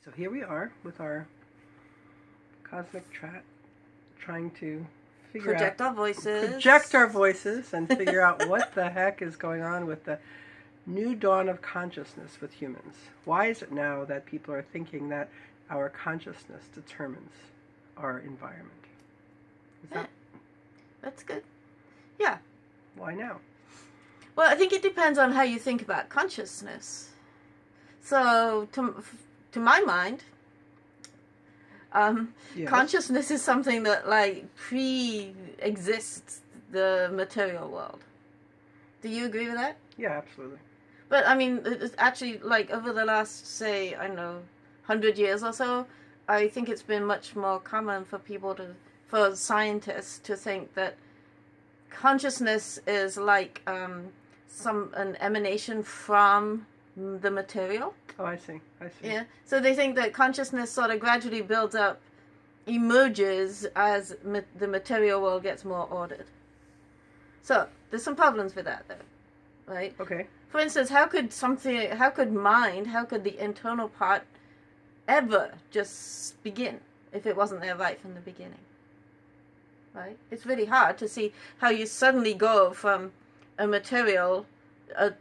So here we are with our cosmic chat, trying to project our voices and figure out what the heck is going on with the new dawn of consciousness with humans. Why is it now that people are thinking that our consciousness determines our environment? That's good. Yeah. Why now? Well, I think it depends on how you think about consciousness. So, to my mind, Yes. consciousness is something that like pre-exists the material world. Do you agree with that? Yeah, absolutely. But I mean, it's actually like over the last, say, I don't know, 100 years or so, I think it's been much more common for scientists to think that consciousness is like an emanation from the material. Oh, I see. Yeah. So they think that consciousness sort of gradually builds up, emerges as the material world gets more ordered. So there's some problems with that, though, right? Okay. For instance, how could the internal part ever just begin if it wasn't there right from the beginning? Right? It's really hard to see how you suddenly go from a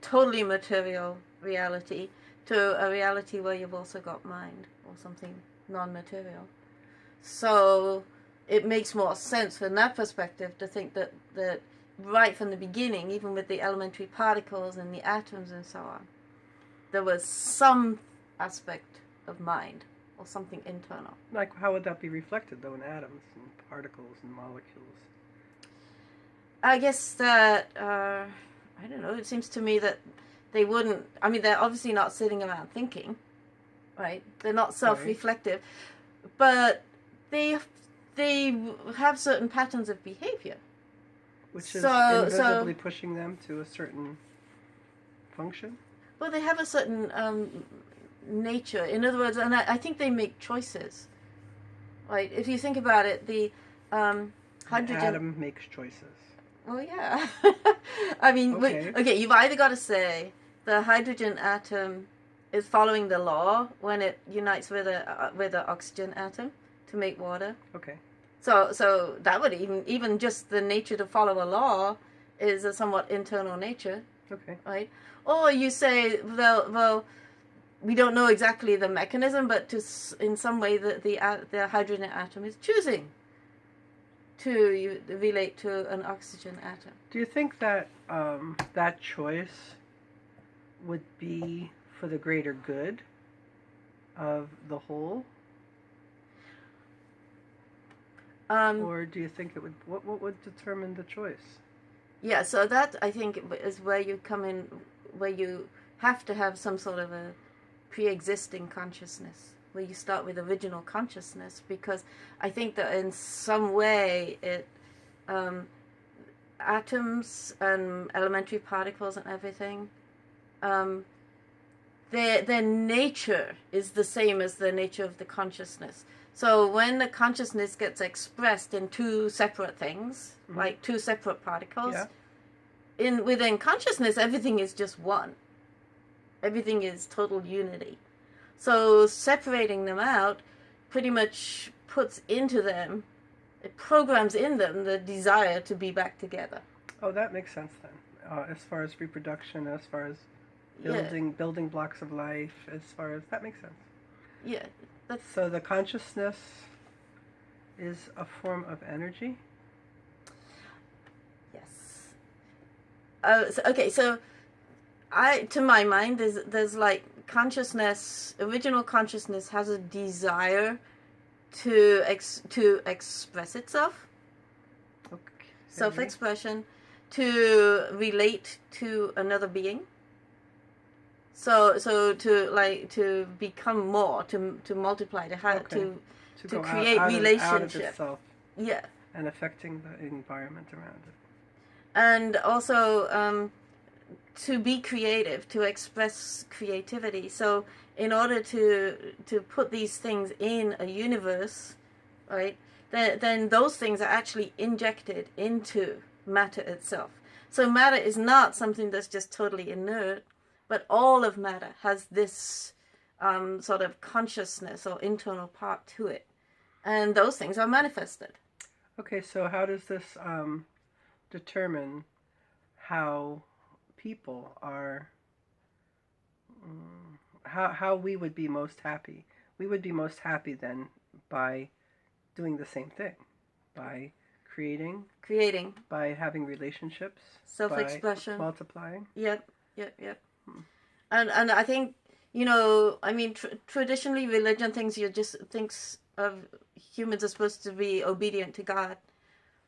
totally material reality to a reality where you've also got mind or something non-material. So it makes more sense from that perspective to think that right from the beginning, even with the elementary particles and the atoms and so on, there was some aspect of mind or something internal. Like, how would that be reflected, though, in atoms and particles and molecules? I guess that, I don't know, it seems to me that they wouldn't, I mean, they're obviously not sitting around thinking, right? They're not self-reflective, but they have certain patterns of behavior. Which is invisibly pushing them to a certain function? Well, they have a certain nature. In other words, and I think they make choices. Right? If you think about it, the hydrogen... The atom makes choices. Oh, yeah. I mean, okay, you've either got to say the hydrogen atom is following the law when it unites with a oxygen atom to make water. Okay. So that would even just the nature to follow a law is a somewhat internal nature. Okay. Right? Or you say, well, we don't know exactly the mechanism, but in some way the hydrogen atom is choosing to relate to an oxygen atom. Do you think that that choice would be for the greater good of the whole? Or do you think it would? What would determine the choice? Yeah, so that I think is where you come in, where you have to have some sort of a pre-existing consciousness, where you start with original consciousness, because I think that in some way atoms and elementary particles and everything, their nature is the same as the nature of the consciousness. So when the consciousness gets expressed in two separate things, like two separate particles, within consciousness, everything is just one. Everything is total unity. So separating them out pretty much puts into them, it programs in them the desire to be back together. Oh, that makes sense then. As far as reproduction, as far as building blocks of life, as far as that makes sense. Yeah. So the consciousness is a form of energy? Yes. So to my mind, there's like consciousness, original consciousness has a desire to express itself. Okay. Self-expression, to relate to another being. So to become more, to multiply, to create relationship. Yeah. And affecting the environment around it. And also to be creative, to express creativity. So in order to put these things in a universe, right, then those things are actually injected into matter itself. So matter is not something that's just totally inert, but all of matter has this sort of consciousness or internal part to it. And those things are manifested. Okay, so how does this determine how people are, how we would be most happy? We would be most happy then by doing the same thing, by creating, by having relationships, self-expression, by multiplying. Yep. And I think, you know, I mean, traditionally religion thinks of humans are supposed to be obedient to God,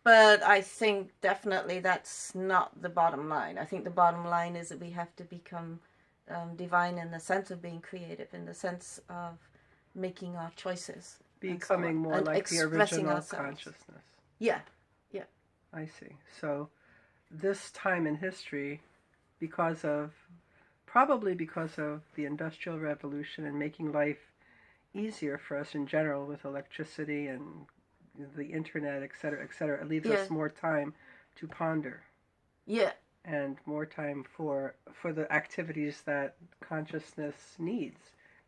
but I think definitely that's not the bottom line. I think the bottom line is that we have to become divine in the sense of being creative, in the sense of making our choices, becoming more like the original consciousness. Yeah. I see. So this time in history, probably because of the Industrial Revolution and making life easier for us in general with electricity and the internet, etc., etc., it leaves us more time to ponder. Yeah. And more time for the activities that consciousness needs,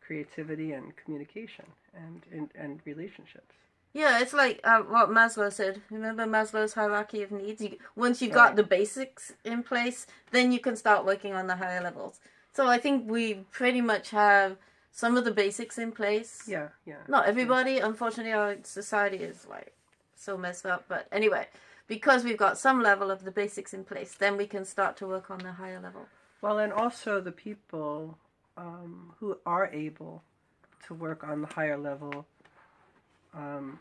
creativity and communication and relationships. Yeah, it's like what Maslow said. Remember Maslow's hierarchy of needs? Once you've got the basics in place, then you can start working on the higher levels. So I think we pretty much have some of the basics in place. Yeah. Not everybody. Unfortunately, our society is like so messed up. But anyway, because we've got some level of the basics in place, then we can start to work on the higher level. Well, and also the people who are able to work on the higher level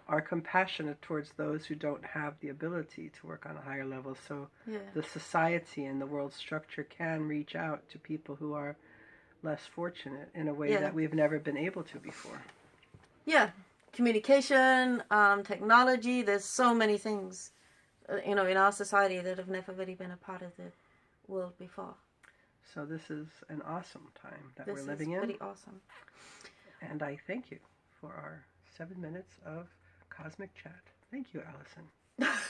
are compassionate towards those who don't have the ability to work on a higher level. So the society and the world structure can reach out to people who are less fortunate in a way that we've never been able to before. Yeah. Communication, technology, there's so many things, in our society that have never really been a part of the world before. So this is an awesome time that we're living in. This is pretty awesome. And I thank you for our 7 minutes of cosmic chat. Thank you, Alison.